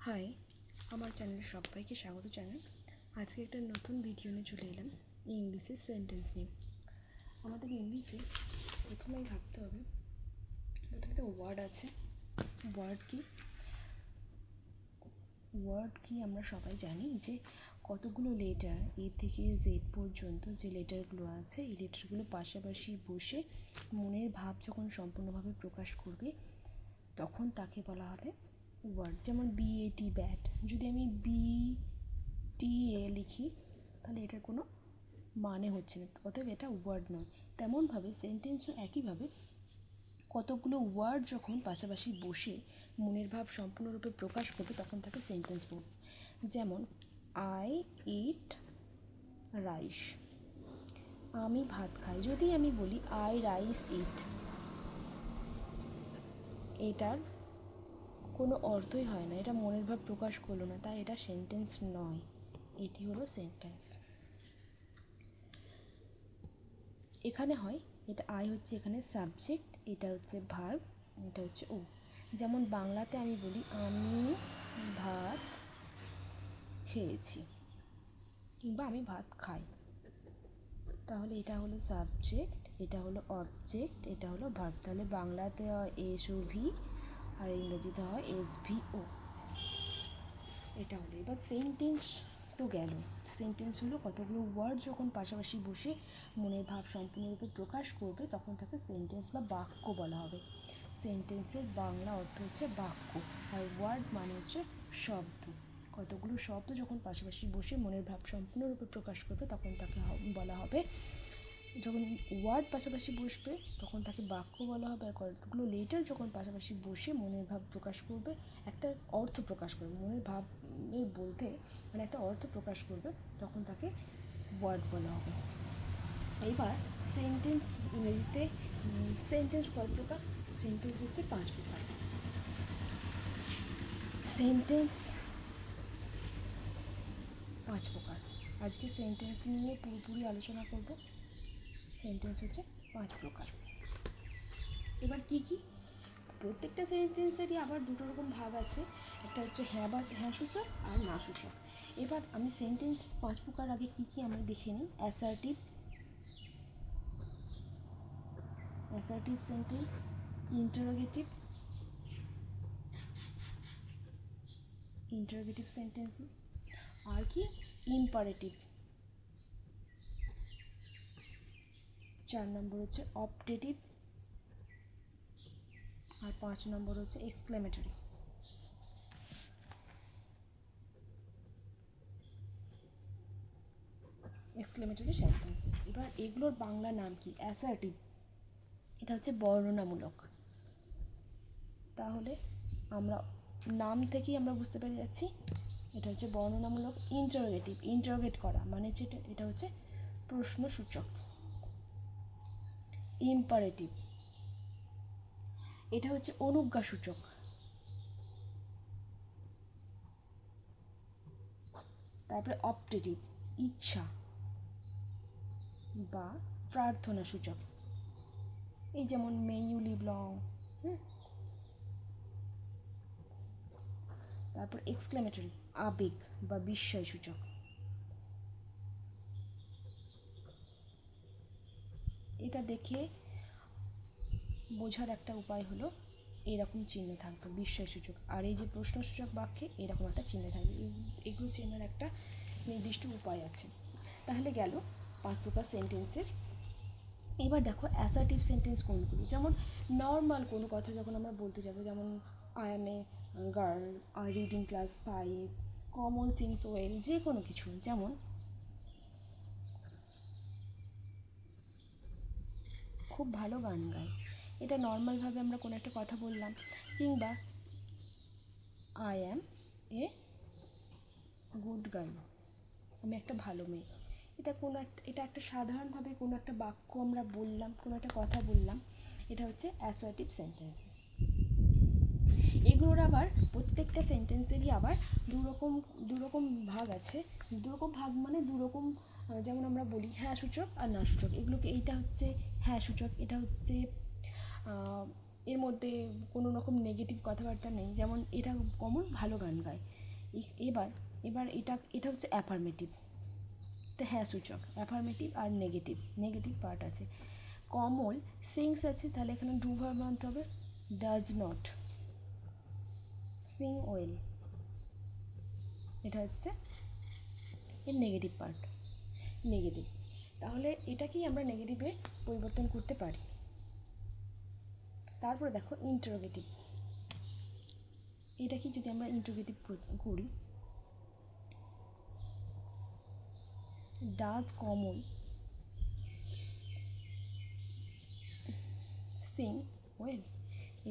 High, আমার চ্যানেলে সবাইকে স্বাগত জানাই। আজকে একটা নতুন ভিডিও নিয়ে চলে এলাম ইংলিশের সেন্টেন্স নিয়ে। আমাদের ইংলিশে প্রথমেই ভাবতে হবে, প্রথমে তো ওয়ার্ড আছে। ওয়ার্ড কি আমরা সবাই জানি যে কতগুলো লেটার এ থেকে জেড পর্যন্ত যে লেটারগুলো আছে, এই লেটারগুলো পাশাপাশি বসে মনের ভাব যখন সম্পূর্ণভাবে প্রকাশ করবে তখন তাকে বলা হবে ওয়ার্ড। যেমন বিএটি ব্যাট, যদি আমি বিটিএ লিখি তাহলে এটার কোনো মানে হচ্ছে না, অতএব এটা ওয়ার্ড নয়। তেমনভাবে সেন্টেন্সও একইভাবে কতগুলো ওয়ার্ড যখন পাশাপাশি বসে মনের ভাব সম্পূর্ণরূপে প্রকাশ করবে তখন তাকে সেন্টেন্স বলব। যেমন আই ইট রাইস, আমি ভাত খাই। যদি আমি বলি আই রাইস ইট, এটার কোনো অর্থই হয় না, এটা মনের ভাব প্রকাশ করলো না, তাই এটা সেন্টেন্স নয়। এটি হলো সেন্টেন্স। এখানে হয় এটা আই হচ্ছে এখানে সাবজেক্ট, এটা হচ্ছে ভার্ব, এটা হচ্ছে ও। যেমন বাংলাতে আমি বলি আমি ভাত খেয়েছি কিংবা আমি ভাত খাই, তাহলে এটা হলো সাবজেক্ট, এটা হলো অবজেক্ট, এটা হলো ভার্ব। তাহলে বাংলাতে হয় এসওভি আর ইংরেজিতে হয় এসভিও। এটা হলো এবার সেন্টেন্স। তো গেল সেন্টেন্স হলো কতগুলো ওয়ার্ড যখন পাশাপাশি বসে মনের ভাব সম্পূর্ণরূপে প্রকাশ করবে তখন তাকে সেন্টেন্স বা বাক্য বলা হবে। সেন্টেন্সের বাংলা অর্থ হচ্ছে বাক্য, আর ওয়ার্ড মানে হচ্ছে শব্দ। কতগুলো শব্দ যখন পাশাপাশি বসে মনের ভাব সম্পূর্ণরূপে প্রকাশ করবে তখন তাকে বলা হবে, যখন ওয়ার্ড পাশাপাশি বসবে তখন তাকে বাক্য বলা হবে। আর কতগুলো লেটার যখন পাশাপাশি বসে মনের ভাব প্রকাশ করবে, একটা অর্থ প্রকাশ করবে, মনের ভাব বলতে মানে একটা অর্থ প্রকাশ করবে, তখন তাকে ওয়ার্ড বলা হবে। এবার সেন্টেন্স ইংরেজিতে সেন্টেন্স কয় প্রকার? সেন্টেন্স হচ্ছে 5 প্রকার। সেন্টেন্স 5 প্রকার। আজকে সেন্টেন্স নিয়ে পুরোপুরি আলোচনা করব। সেন্টেন্স হচ্ছে 5 প্রকার। এবার কি কি? প্রত্যেকটা সেন্টেন্সেরই আবার দুটো রকম ভাগ আছে, একটা হচ্ছে হ্যাঁ বা হ্যাঁ সূচক আর না সূচক। এবার আমি সেন্টেন্স 5 প্রকার আগে কি কি আমরা দেখে নিই। অ্যাসার্টিভ সেন্টেন্স, ইন্টারোগেটিভ সেন্টেন্সেস, আর কি ইম্পারেটিভ। 4 নম্বর হচ্ছে অপটেটিভ, আর 5 নম্বর হচ্ছে এক্সক্লেমেটরি। সেন্টেন্সেস। এবার এগুলোর বাংলা নাম কি? অ্যাসার্টিভ, এটা হচ্ছে বর্ণনামূলক। তাহলে আমরা নাম থেকেই আমরা বুঝতে পেরে যাচ্ছি এটা হচ্ছে বর্ণনামূলক। ইন্টারোগেটিভ, ইন্টারোগেট করা মানে হচ্ছে এটা হচ্ছে প্রশ্নসূচক। ইম্পারেটিভ, এটা হচ্ছে অনুজ্ঞাসূচক। তারপরে অপটেটিভ, ইচ্ছা বা প্রার্থনা সূচক, এই যেমন মে ইউ লিভ লং। তারপর এক্সক্লেমেটরি, আবেগ বা বিস্ময় সূচক। এটা দেখে বোঝার একটা উপায় হলো এরকম চিহ্ন থাকবে বিস্ময় সূচক, আর এই যে প্রশ্নসূচক বাক্যে এরকম একটা চিহ্ন থাকবে। এগুলো চেনার একটা নির্দিষ্ট উপায় আছে। তাহলে গেল 5 প্রকার সেন্টেন্সের। এবার দেখো অ্যাসার্টিভ সেন্টেন্স কোনগুলো। যেমন নর্মাল কোনো কথা যখন আমরা বলতে যাব, যেমন I M a girl, I read in class 5, common sings well, যে কোনো কিছু। যেমন খুব ভালো গান গায়, এটা নর্মালভাবে আমরা কোনো একটা কথা বললাম। কিংবা I am a good girl, আমি একটা ভালো মেয়ে। এটা একটা সাধারণভাবে কোনো একটা বাক্য আমরা বললাম, কোনো একটা কথা বললাম, এটা হচ্ছে অ্যাসার্টিভ সেন্টেন্সেস। এগুলোর আবার প্রত্যেকটা সেন্টেন্সেরই আবার দুরকম ভাগ আছে। দুরকম ভাগ মানে দুরকম, যেমন আমরা বলি হ্যাঁ সূচক আর না সূচক। এইটা হচ্ছে হ্যাঁ সূচক, এটা হচ্ছে এর মধ্যে কোনো রকম নেগেটিভ কথাবার্তা নেই, যেমন এটা কমল ভালো গান গায়। এবার এবার এটা হচ্ছে অ্যাফার্মেটিভ, এটা হ্যাঁ সূচক। অ্যাফার্মেটিভ আর নেগেটিভ পার্ট আছে। কমল সিংস আছে, তাহলে এখানে ডু ভার্ব আনতে হবে, ডাজ নট সিং ওয়েল, এটা হচ্ছে এর নেগেটিভ পার্ট, নেগেটিভ। তাহলে এটাকেই আমরা নেগেটিভে পরিবর্তন করতে পারি। তারপরে দেখো ইন্টারোগেটিভ, এটা কি যদি আমরা ইন্টারোগেটিভ করি, ডাজ কমল সিং ওয়েল।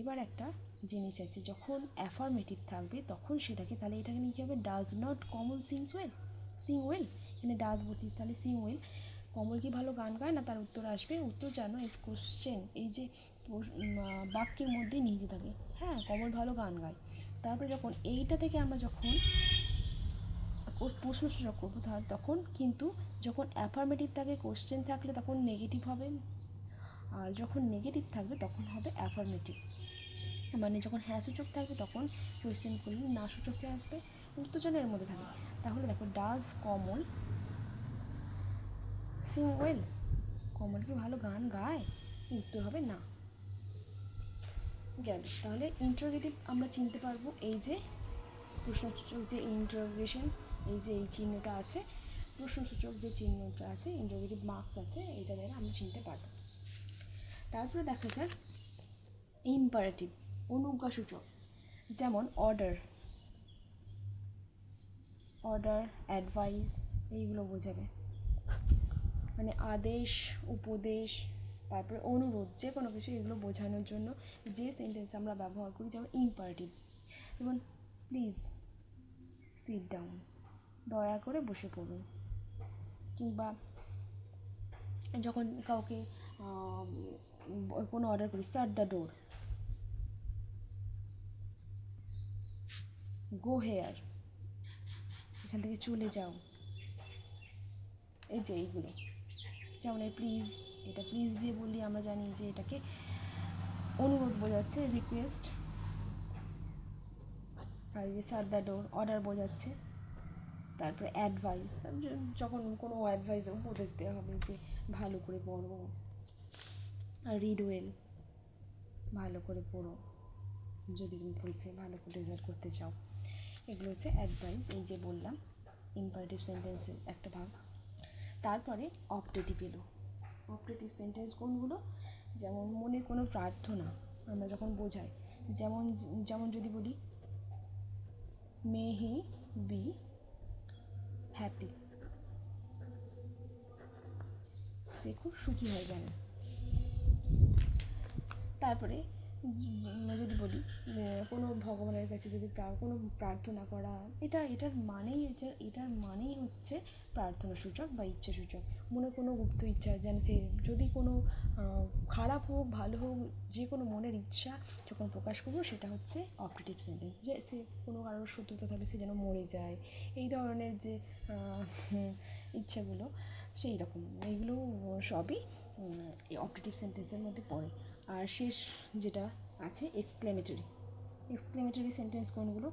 এবার একটা জিনিস আছে, যখন অ্যাফার্মেটিভ থাকবে তখন সেটাকে, তাহলে এটাকে নিয়ে কী হবে, does not Kamal sing well, এখানে ডাজ বলছিস, তাহলে সিং ওয়েল। কমল কি ভালো গান গায় না, তার উত্তর আসবে, উত্তর জানো এই কোশ্চেন, এই যে বাক্যের মধ্যেই নিহিত থাকে, হ্যাঁ কমল ভালো গান গায়। তারপরে যখন এইটা থেকে আমরা যখন প্রশ্নসূচক করবো, তখন কিন্তু যখন অ্যাফার্মেটিভ থাকে, কোশ্চেন থাকলে তখন নেগেটিভ হবে, আর যখন নেগেটিভ থাকবে তখন হবে অ্যাফার্মেটিভ। মানে যখন হ্যাঁ সূচক থাকবে তখন কোয়েশ্চেন করলে না সূচকে আসবে, উত্তর যেন এর মধ্যে থাকে। তাহলে দেখো ডাজ কমল সিং ওয়েল, কমল কি ভালো গান গায়, উত্তর হবে না। গেল। তাহলে ইন্টারোগেটিভ আমরা চিনতে পারবো, এই যে প্রশ্নসূচক যে ইন্টারোগেশন, এই যে এই চিহ্নটা আছে, প্রশ্নসূচক যে চিহ্নটা আছে, ইন্টারোগেটিভ মার্কস আছে, এইটা দ্বারা আমরা চিনতে পারবো। তারপরে দেখা যাক ইম্পারেটিভ, অনুজ্ঞাসূচক, যেমন অর্ডার, অ্যাডভাইস, এইগুলো বোঝাবে, মানে আদেশ, উপদেশ, তারপরে অনুরোধ, যে কোনো কিছু এগুলো বোঝানোর জন্য যে সেন্টেন্স আমরা ব্যবহার করি, যেমন ইম্পারেটিভ, যেমন প্লিজ সিট ডাউন, দয়া করে বসে পড়ুন। কিংবা যখন কাউকে কোনো অর্ডার করি, start the door, go here, এখান থেকে চলে যাও, এই যে এইগুলো, যেমন এই প্লিজ, এটা প্লিজ দিয়ে বললি আমরা জানি যে এটাকে অনুরোধ বোঝাচ্ছে, রিকোয়েস্ট। আর এই যে স্টার্ট দ্য ডোর অর্ডার বোঝাচ্ছে। তারপরে অ্যাডভাইস, যখন কোনো অ্যাডভাইস উপদেশ দেওয়া হবে যে ভালো করে পড়ো, আর রিড ওয়েল, ভালো করে পড়ো যদি তুমি পরীক্ষায় ভালো করে রেজাল্ট করতে চাও, এগুলো হচ্ছে অ্যাডভাইস, এই যে বললাম ইম্পারেটিভ সেন্টেন্সের একটা ভাগ। তারপরে অপটেটিভ এলো। অপটেটিভ সেন্টেন্স কোনগুলো, যেমন মনের কোনো প্রার্থনা আমরা যখন বোঝাই, যেমন যদি বলি মে হি বি হ্যাপি, সে খুব সুখী হয়ে যাবে। তারপরে যদি বলি কোনো ভগবানের কাছে যদি কোনো প্রার্থনা করা, এটার মানেই হচ্ছে প্রার্থনা সূচক বা ইচ্ছা সূচক। মনে কোনো গুপ্ত ইচ্ছা, যেন সে যদি কোনো খারাপ হোক ভালো হোক, যে কোনো মনের ইচ্ছা যখন প্রকাশ করবো, সেটা হচ্ছে অপটেটিভ সেন্টেন্স। যে সে কোনো কারোর শত্রুতা থাকলে সে যেন মরে যায়, এই ধরনের যে ইচ্ছাগুলো, সেই রকম এইগুলো সবই এই অপটেটিভ সেন্টেন্সের মধ্যে পড়ে। আর শেষ যেটা আছে এক্সক্লেমেটরি সেন্টেন্স কোনগুলো,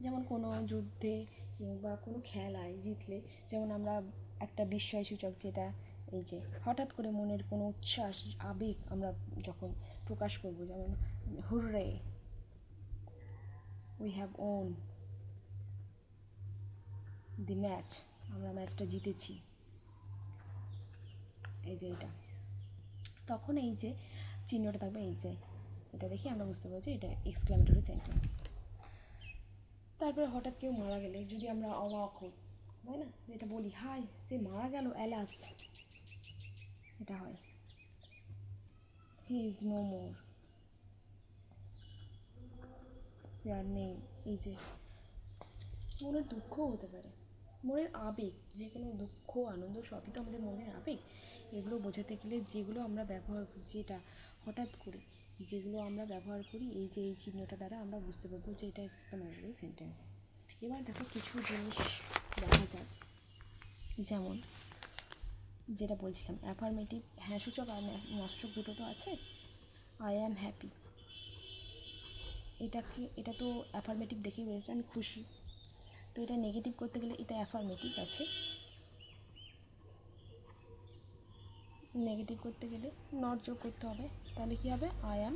যেমন কোনো যুদ্ধে কিংবা কোনো খেলায় জিতলে, যেমন আমরা একটা বিস্ময়সূচক, যেটা এই যে হঠাৎ করে মনের কোনো উচ্ছ্বাস আবেগ আমরা যখন প্রকাশ করব, যেমন hurray, we have won the match, আমরা ম্যাচটা জিতেছি, এই যে এটা, তখন এই যে চিহ্নটা থাকবে, এই যে এটা দেখে আমরা বুঝতে পারছি এটা এক্সক্লেমেটরি সেন্টেন্স। তারপরে হঠাৎ কেউ মারা গেলে যদি আমরা অবাক হই, তাই না, যেটা বলি হাই সে মারা গেল, অ্যালাস, এটা হয় হি ইজ নো মোর, সে আর নেই। এই যে মনের দুঃখও হতে পারে, মনের আবেগ, যে কোনো দুঃখ আনন্দ সবই তো আমাদের মনের আবেগ। এগুলো বোঝাতে গেলে যেগুলো আমরা ব্যবহার করি, যেটা হঠাৎ করে যেগুলো আমরা ব্যবহার করি, এই যে এই চিহ্নটা দ্বারা আমরা বুঝতে পারবো যে এটা এক্সক্লেমেটরি সেন্টেন্স। এবার দেখো কিছু জিনিস দেখা যাক, যেমন যেটা বলছিলাম অ্যাফার্মেটিভ হ্যাঁ সূচক আর না সূচক দুটো তো আছে। আই অ্যাম হ্যাপি, এটা তো অ্যাফার্মেটিভ দেখেই বলেছে আমি খুশি। তো এটা নেগেটিভ করতে গেলে এটা অ্যাফার্মেটিভ আছে, নেগেটিভ করতে গেলে নট যোগ করতে হবে। তাহলে কী হবে? I am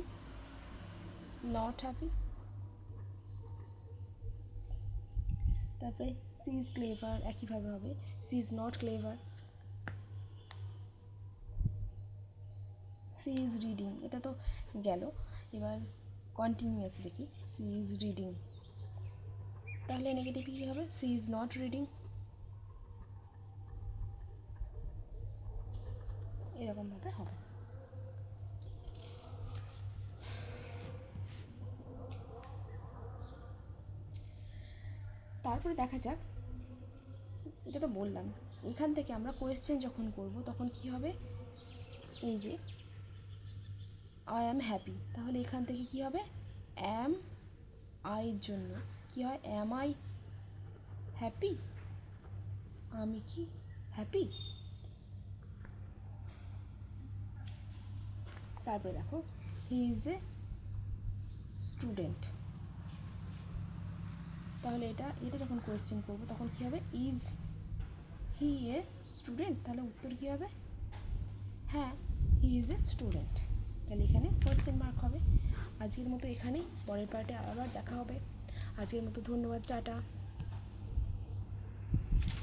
not happy. তারপরে সি ইজ ক্লেভার, একইভাবে হবে she is not clever. She is reading, এটা তো গেল। এবার কন্টিনিউয়াস দেখি, সি ইজ রিডিং, তাহলে নেগেটিভ কী হবে? সি ইজ নট রিডিং, এরকমভাবে হবে। তারপরে দেখা যাক, এটা তো বললাম এখান থেকে আমরা কোয়েশ্চেন যখন করব তখন কি হবে? এই যে আই অ্যাম হ্যাপি, তাহলে এখান থেকে কি হবে? অ্যাম আইয়ের জন্য কি হয়? অ্যাম আই হ্যাপি, আমি কি হ্যাপি? তারপরে দেখো হি ইজ এ স্টুডেন্ট, তাহলে এটা যখন কোয়েশ্চেন করবো তখন কী হবে? ইজ হি এ স্টুডেন্ট, তাহলে উত্তর কী হবে? হ্যাঁ, হি ইজ এ স্টুডেন্ট, তাহলে এখানে কোয়েশ্চেন মার্ক হবে। আজকের মতো এখানেই, পরের পার্টে আবার দেখা হবে। আজকের মতো ধন্যবাদ, টাটা।